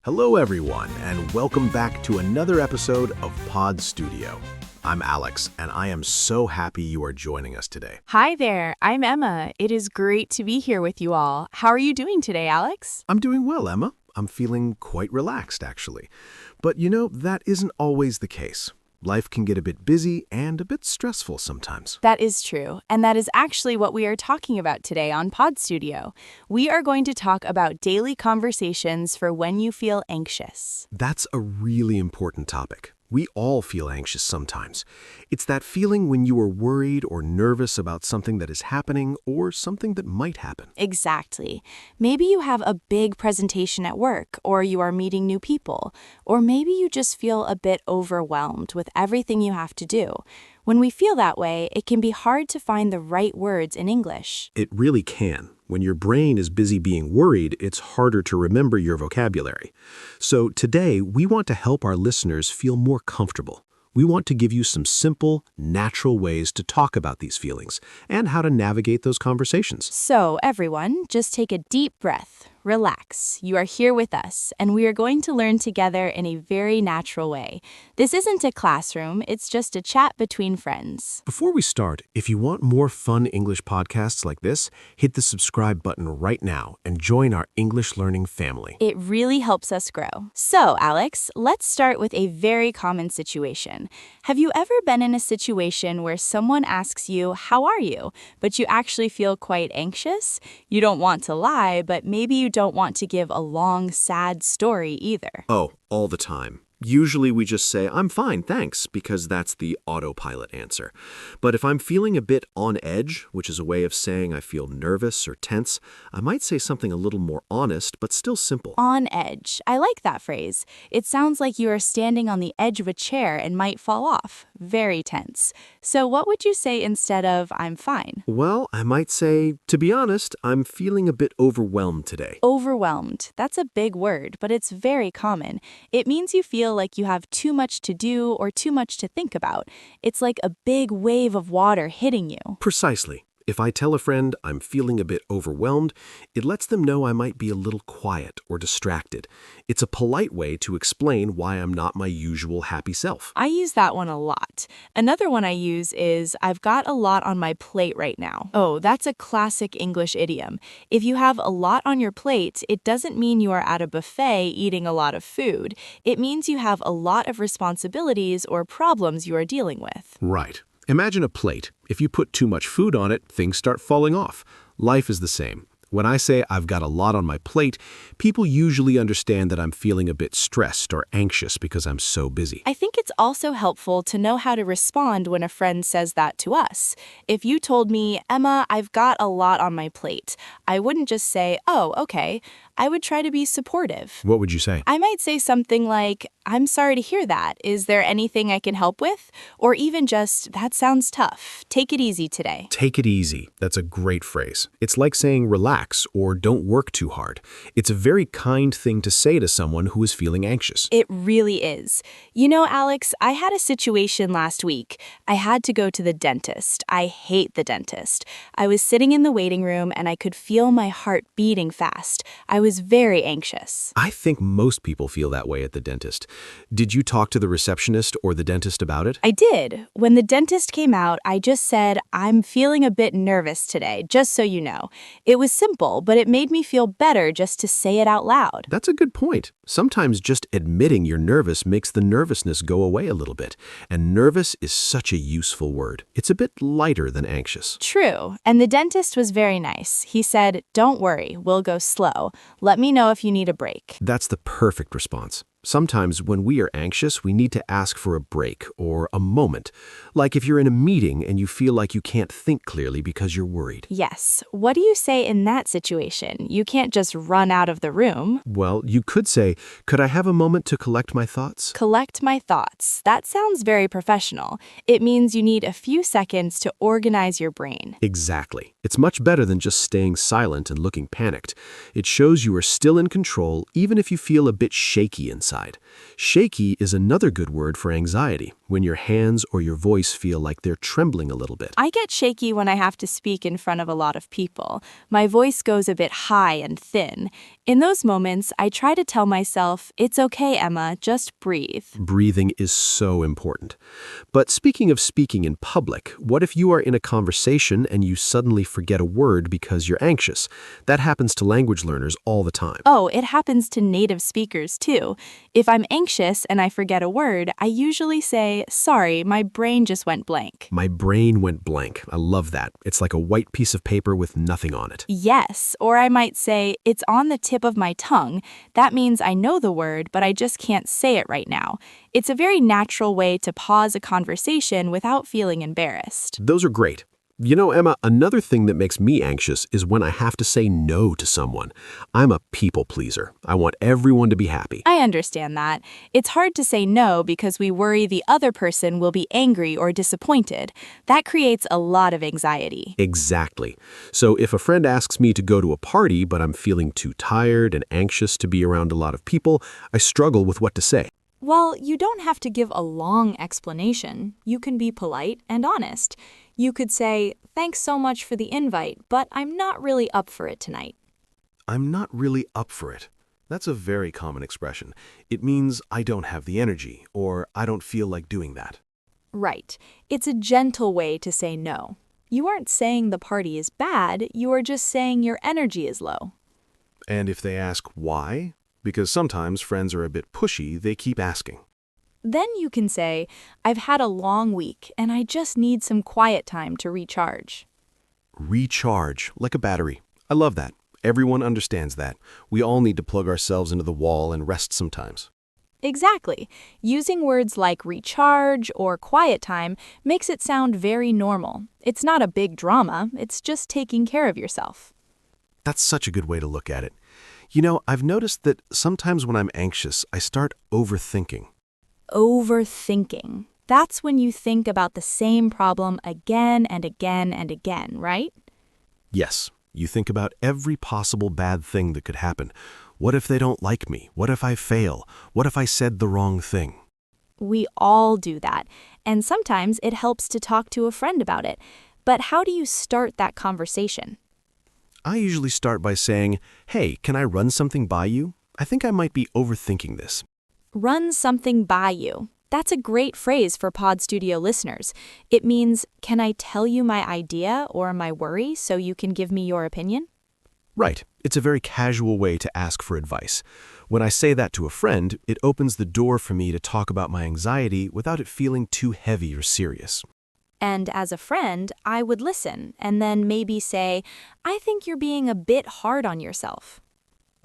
Hello, everyone, and welcome back to another episode of Pod Studio. I'm Alex, and I am so happy you are joining us today. Hi there, I'm Emma. It is great to be here with you all. How are you doing today, Alex? I'm doing well, Emma. I'm feeling quite relaxed, actually. But that isn't always the case. Life can get a bit busy and a bit stressful sometimes. That is true, and that is actually what we are talking about today on Pod Studio. We are going to talk about daily conversations for when you feel anxious. That's a really important topic. We all feel anxious sometimes. It's that feeling when you are worried or nervous about something that is happening or something that might happen. Exactly. Maybe you have a big presentation at work, or you are meeting new people, or maybe you just feel a bit overwhelmed with everything you have to do. When we feel that way, it can be hard to find the right words in English. It really can. When your brain is busy being worried, it's harder to remember your vocabulary. So today, we want to help our listeners feel more comfortable. We want to give you some simple, natural ways to talk about these feelings and how to navigate those conversations. So, everyone, just take a deep breath. Relax. You are here with us, and we are going to learn together in a very natural way. This isn't a classroom, it's just a chat between friends. Before we start, if you want more fun English podcasts like this, hit the subscribe button right now and join our English learning family. It really helps us grow. So, Alex, let's start with a very common situation. Have you ever been in a situation where someone asks you, "How are you?" but you actually feel quite anxious? You don't want to lie, but maybe you don't want to give a long, sad story either. Oh, all the time. Usually we just say, "I'm fine, thanks," because that's the autopilot answer. But if I'm feeling a bit on edge, which is a way of saying I feel nervous or tense, I might say something a little more honest, but still simple. On edge. I like that phrase. It sounds like you are standing on the edge of a chair and might fall off. Very tense. So what would you say instead of "I'm fine"? Well, I might say, "To be honest, I'm feeling a bit overwhelmed today." Overwhelmed. That's a big word, but it's very common. It means you feel like you have too much to do or too much to think about. It's like a big wave of water hitting you. Precisely. If I tell a friend I'm feeling a bit overwhelmed, it lets them know I might be a little quiet or distracted. It's a polite way to explain why I'm not my usual happy self. I use that one a lot. Another one I use is, "I've got a lot on my plate right now." Oh, that's a classic English idiom. If you have a lot on your plate, it doesn't mean you are at a buffet eating a lot of food. It means you have a lot of responsibilities or problems you are dealing with. Right. Imagine a plate. If you put too much food on it, things start falling off. Life is the same. When I say I've got a lot on my plate, people usually understand that I'm feeling a bit stressed or anxious because I'm so busy. I think it's also helpful to know how to respond when a friend says that to us. If you told me, "Emma, I've got a lot on my plate," I wouldn't just say, "Oh, okay." I would try to be supportive. What would you say? I might say something like, "I'm sorry to hear that. Is there anything I can help with?" Or even just, "That sounds tough. Take it easy today." Take it easy. That's a great phrase. It's like saying relax or don't work too hard. It's a very kind thing to say to someone who is feeling anxious. It really is. You know, Alex, I had a situation last week. I had to go to the dentist. I hate the dentist. I was sitting in the waiting room and I could feel my heart beating fast. I was very anxious. I think most people feel that way at the dentist. Did you talk to the receptionist or the dentist about it? I did. When the dentist came out, I just said, "I'm feeling a bit nervous today, just so you know." It was simple, but it made me feel better just to say it out loud. That's a good point. Sometimes just admitting you're nervous makes the nervousness go away a little bit. And nervous is such a useful word. It's a bit lighter than anxious. True. And the dentist was very nice. He said, "Don't worry, we'll go slow. Let me know if you need a break." That's the perfect response. Sometimes when we are anxious, we need to ask for a break or a moment. Like if you're in a meeting and you feel like you can't think clearly because you're worried. Yes. What do you say in that situation? You can't just run out of the room. Well, you could say, "Could I have a moment to collect my thoughts?" Collect my thoughts. That sounds very professional. It means you need a few seconds to organize your brain. Exactly. It's much better than just staying silent and looking panicked. It shows you are still in control, even if you feel a bit shaky inside. inside. Shaky is another good word for anxiety, when your hands or your voice feel like they're trembling a little bit. I get shaky when I have to speak in front of a lot of people. My voice goes a bit high and thin. In those moments, I try to tell myself, it's okay, Emma, just breathe. Breathing is so important. But speaking of speaking in public, what if you are in a conversation and you suddenly forget a word because you're anxious? That happens to language learners all the time. Oh, it happens to native speakers too. If I'm anxious and I forget a word, I usually say, sorry, my brain just went blank. My brain went blank. I love that. It's like a white piece of paper with nothing on it. Yes, or I might say, it's on the tip of my tongue. That means I know the word, but I just can't say it right now. It's a very natural way to pause a conversation without feeling embarrassed. Those are great. You know, Emma, another thing that makes me anxious is when I have to say no to someone. I'm a people pleaser. I want everyone to be happy. I understand that. It's hard to say no because we worry the other person will be angry or disappointed. That creates a lot of anxiety. Exactly. So if a friend asks me to go to a party, but I'm feeling too tired and anxious to be around a lot of people, I struggle with what to say. Well, you don't have to give a long explanation. You can be polite and honest. You could say, thanks so much for the invite, but I'm not really up for it tonight. I'm not really up for it. That's a very common expression. It means I don't have the energy, or I don't feel like doing that. Right. It's a gentle way to say no. You aren't saying the party is bad, you are just saying your energy is low. And if they ask why? Because sometimes friends are a bit pushy, they keep asking. Then you can say, I've had a long week and I just need some quiet time to recharge. Recharge, like a battery. I love that. Everyone understands that. We all need to plug ourselves into the wall and rest sometimes. Exactly. Using words like recharge or quiet time makes it sound very normal. It's not a big drama, it's just taking care of yourself. That's such a good way to look at it. You know, I've noticed that sometimes when I'm anxious, I start overthinking. Overthinking. That's when you think about the same problem again and again and again, right? Yes, you think about every possible bad thing that could happen. What if they don't like me? What if I fail? What if I said the wrong thing? We all do that, and sometimes it helps to talk to a friend about it. But how do you start that conversation? I usually start by saying, hey, can I run something by you? I think I might be overthinking this. Run something by you. That's a great phrase for Pod Studio listeners. It means, can I tell you my idea or my worry so you can give me your opinion? Right. It's a very casual way to ask for advice. When I say that to a friend, it opens the door for me to talk about my anxiety without it feeling too heavy or serious. And as a friend, I would listen and then maybe say, I think you're being a bit hard on yourself.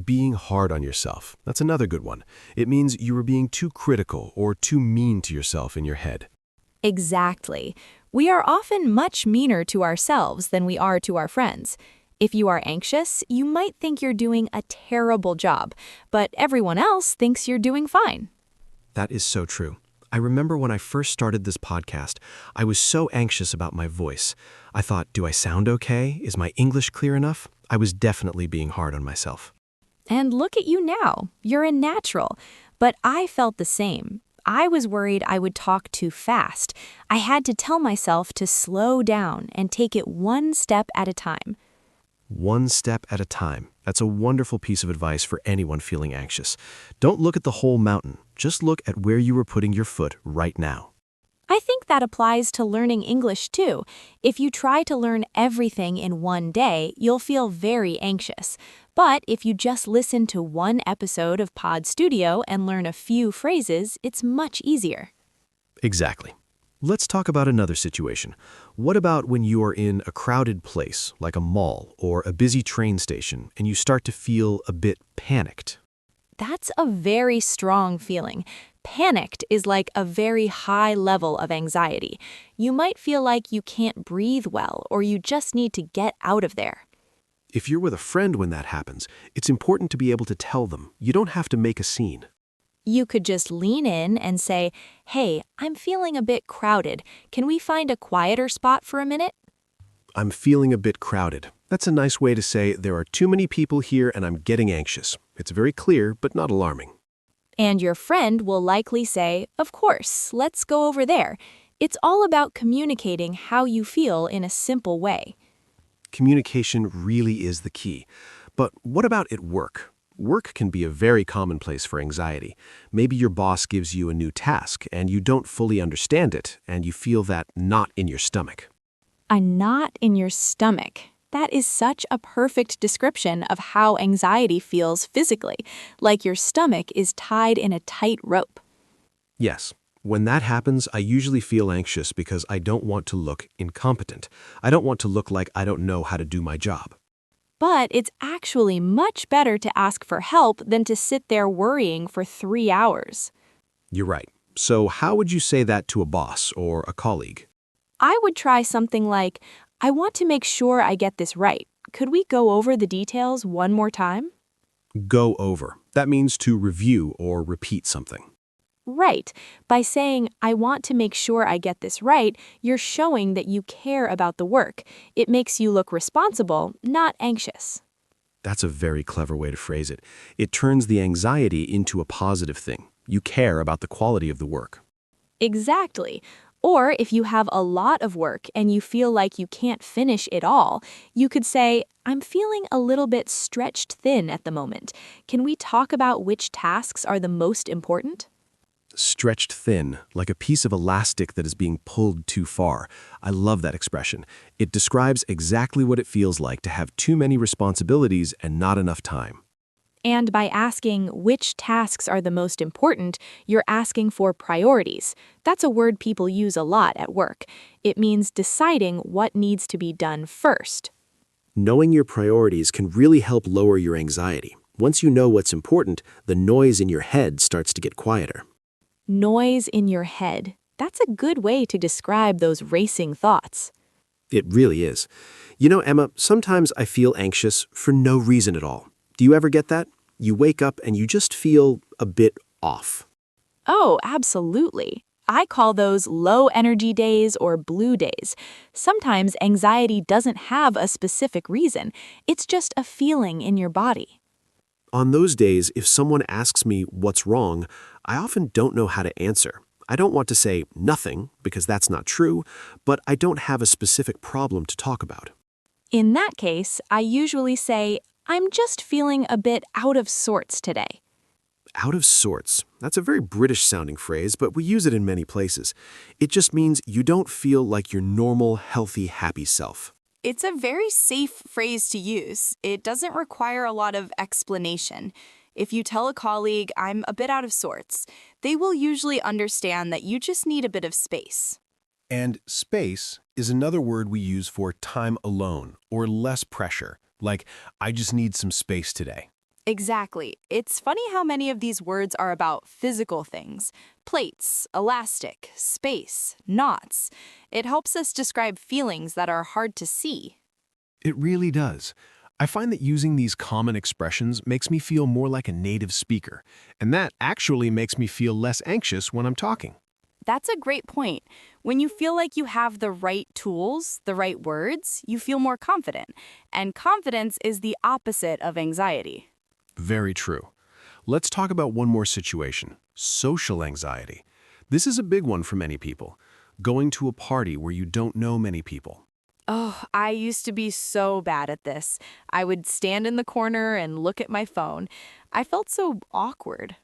Being hard on yourself. That's another good one. It means you were being too critical or too mean to yourself in your head. Exactly. We are often much meaner to ourselves than we are to our friends. If you are anxious, you might think you're doing a terrible job, but everyone else thinks you're doing fine. That is so true. I remember when I first started this podcast, I was so anxious about my voice. I thought, do I sound okay? Is my English clear enough? I was definitely being hard on myself. And look at you now. You're a natural. But I felt the same. I was worried I would talk too fast. I had to tell myself to slow down and take it one step at a time. One step at a time. That's a wonderful piece of advice for anyone feeling anxious. Don't look at the whole mountain. Just look at where you are putting your foot right now. I think that applies to learning English too. If you try to learn everything in one day, you'll feel very anxious. But if you just listen to one episode of Pod Studio and learn a few phrases, it's much easier. Exactly. Let's talk about another situation. What about when you are in a crowded place, like a mall or a busy train station, and you start to feel a bit panicked? That's a very strong feeling. Panicked is like a very high level of anxiety. You might feel like you can't breathe well or you just need to get out of there. If you're with a friend when that happens, it's important to be able to tell them. You don't have to make a scene. You could just lean in and say, hey, I'm feeling a bit crowded. Can we find a quieter spot for a minute? I'm feeling a bit crowded. That's a nice way to say there are too many people here and I'm getting anxious. It's very clear, but not alarming. And your friend will likely say, "Of course, let's go over there." It's all about communicating how you feel in a simple way. Communication really is the key. But what about at work? Work can be a very common place for anxiety. Maybe your boss gives you a new task and you don't fully understand it and you feel that knot in your stomach. A knot in your stomach. That is such a perfect description of how anxiety feels physically, like your stomach is tied in a tight rope. Yes. When that happens, I usually feel anxious because I don't want to look incompetent. I don't want to look like I don't know how to do my job. But it's actually much better to ask for help than to sit there worrying for 3 hours. You're right. So how would you say that to a boss or a colleague? I would try something like, "I want to make sure I get this right. Could we go over the details one more time?" Go over. That means to review or repeat something. Right. By saying, "I want to make sure I get this right," you're showing that you care about the work. It makes you look responsible, not anxious. That's a very clever way to phrase it. It turns the anxiety into a positive thing. You care about the quality of the work. Exactly. Or if you have a lot of work and you feel like you can't finish it all, you could say, "I'm feeling a little bit stretched thin at the moment. Can we talk about which tasks are the most important?" Stretched thin, like a piece of elastic that is being pulled too far. I love that expression. It describes exactly what it feels like to have too many responsibilities and not enough time. And by asking which tasks are the most important, you're asking for priorities. That's a word people use a lot at work. It means deciding what needs to be done first. Knowing your priorities can really help lower your anxiety. Once you know what's important, the noise in your head starts to get quieter. Noise in your head. That's a good way to describe those racing thoughts. It really is. You know, Emma, sometimes I feel anxious for no reason at all. Do you ever get that? You wake up and you just feel a bit off. Oh, absolutely. I call those low energy days or blue days. Sometimes anxiety doesn't have a specific reason. It's just a feeling in your body. On those days, if someone asks me what's wrong, I often don't know how to answer. I don't want to say nothing, because that's not true, but I don't have a specific problem to talk about. In that case, I usually say, "I'm just feeling a bit out of sorts today." Out of sorts. That's a very British-sounding phrase, but we use it in many places. It just means you don't feel like your normal, healthy, happy self. It's a very safe phrase to use. It doesn't require a lot of explanation. If you tell a colleague, "I'm a bit out of sorts," they will usually understand that you just need a bit of space. And space is another word we use for time alone or less pressure, like, I just need some space today. Exactly. It's funny how many of these words are about physical things. Plates, elastic, space, knots. It helps us describe feelings that are hard to see. It really does. I find that using these common expressions makes me feel more like a native speaker, and that actually makes me feel less anxious when I'm talking. That's a great point. When you feel like you have the right tools, the right words, you feel more confident. And confidence is the opposite of anxiety. Very true. Let's talk about one more situation, social anxiety. This is a big one for many people. Going to a party where you don't know many people. Oh, I used to be so bad at this. I would stand in the corner and look at my phone. I felt so awkward.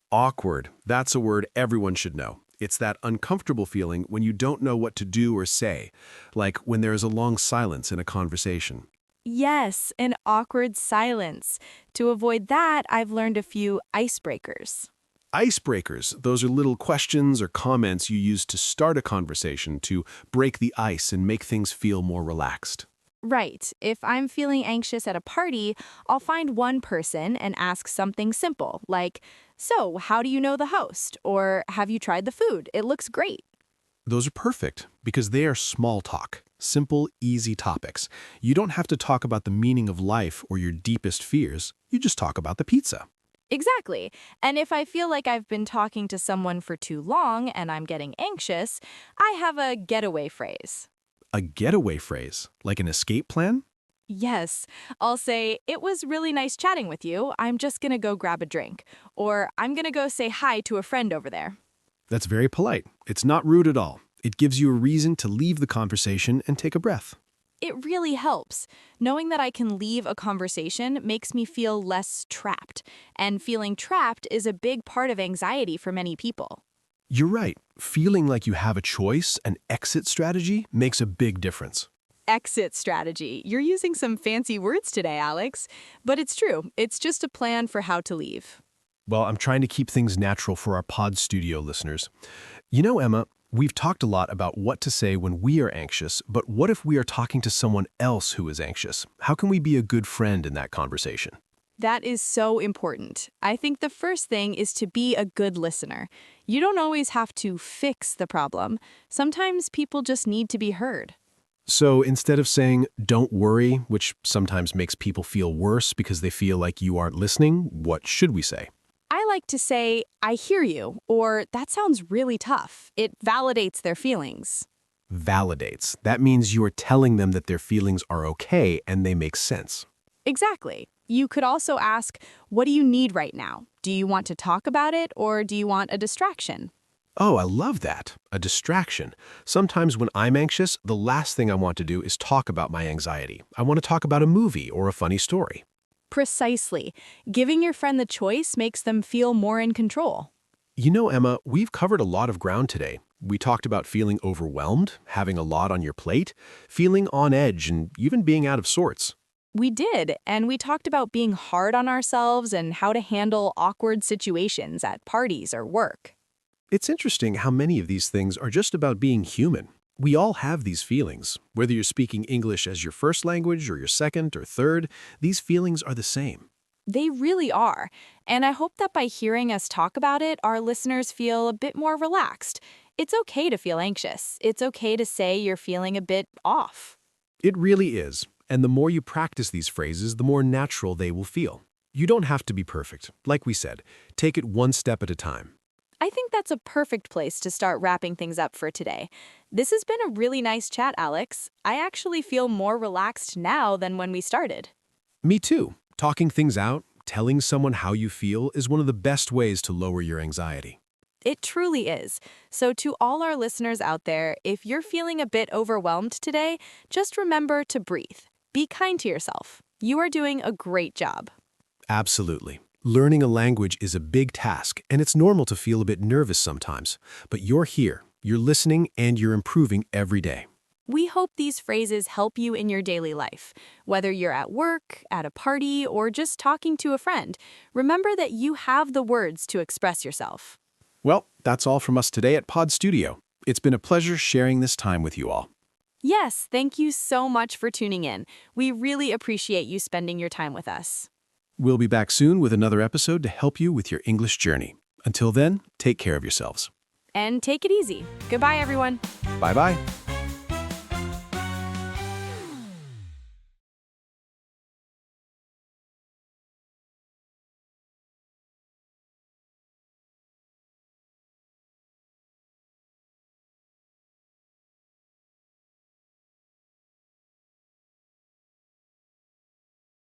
Awkward. That's a word everyone should know. It's that uncomfortable feeling when you don't know what to do or say, like when there is a long silence in a conversation. Yes, an awkward silence. To avoid that, I've learned a few icebreakers. Icebreakers, those are little questions or comments you use to start a conversation to break the ice and make things feel more relaxed. Right. If I'm feeling anxious at a party, I'll find one person and ask something simple, like, "So, how do you know the host?" Or, "Have you tried the food? It looks great." Those are perfect because they are small talk, simple, easy topics. You don't have to talk about the meaning of life or your deepest fears. You just talk about the pizza. Exactly. And if I feel like I've been talking to someone for too long and I'm getting anxious, I have a getaway phrase. A getaway phrase, like an escape plan? Yes, I'll say, it was really nice chatting with you. I'm just gonna go grab a drink. Or I'm gonna go say hi to a friend over there. That's very polite. It's not rude at all. It gives you a reason to leave the conversation and take a breath. It really helps. Knowing that I can leave a conversation makes me feel less trapped. And feeling trapped is a big part of anxiety for many people. You're right. Feeling like you have a choice, an exit strategy, makes a big difference. Exit strategy. You're using some fancy words today, Alex. But it's true. It's just a plan for how to leave. Well, I'm trying to keep things natural for our Pod Studio listeners. You know, Emma, we've talked a lot about what to say when we are anxious, but what if we are talking to someone else who is anxious? How can we be a good friend in that conversation? That is so important. I think the first thing is to be a good listener. You don't always have to fix the problem. Sometimes people just need to be heard. So instead of saying, don't worry, which sometimes makes people feel worse because they feel like you aren't listening, what should we say? I like to say, I hear you, or that sounds really tough. It validates their feelings. Validates. That means you are telling them that their feelings are okay and they make sense. Exactly. You could also ask, what do you need right now? Do you want to talk about it, or do you want a distraction? Oh, I love that. A distraction. Sometimes when I'm anxious, the last thing I want to do is talk about my anxiety. I want to talk about a movie or a funny story. Precisely. Giving your friend the choice makes them feel more in control. You know, Emma, we've covered a lot of ground today. We talked about feeling overwhelmed, having a lot on your plate, feeling on edge, and even being out of sorts. We did, and we talked about being hard on ourselves and how to handle awkward situations at parties or work. It's interesting how many of these things are just about being human. We all have these feelings. Whether you're speaking English as your first language or your second or third, these feelings are the same. They really are, and I hope that by hearing us talk about it, our listeners feel a bit more relaxed. It's okay to feel anxious. It's okay to say you're feeling a bit off. It really is. And the more you practice these phrases, the more natural they will feel. You don't have to be perfect. Like we said, take it one step at a time. I think that's a perfect place to start wrapping things up for today. This has been a really nice chat, Alex. I actually feel more relaxed now than when we started. Me too. Talking things out, telling someone how you feel is one of the best ways to lower your anxiety. It truly is. So to all our listeners out there, if you're feeling a bit overwhelmed today, just remember to breathe. Be kind to yourself. You are doing a great job. Absolutely. Learning a language is a big task, and it's normal to feel a bit nervous sometimes. But you're here, you're listening, and you're improving every day. We hope these phrases help you in your daily life. Whether you're at work, at a party, or just talking to a friend, remember that you have the words to express yourself. Well, that's all from us today at Pod Studio. It's been a pleasure sharing this time with you all. Yes, thank you so much for tuning in. We really appreciate you spending your time with us. We'll be back soon with another episode to help you with your English journey. Until then, take care of yourselves. And take it easy. Goodbye, everyone. Bye-bye.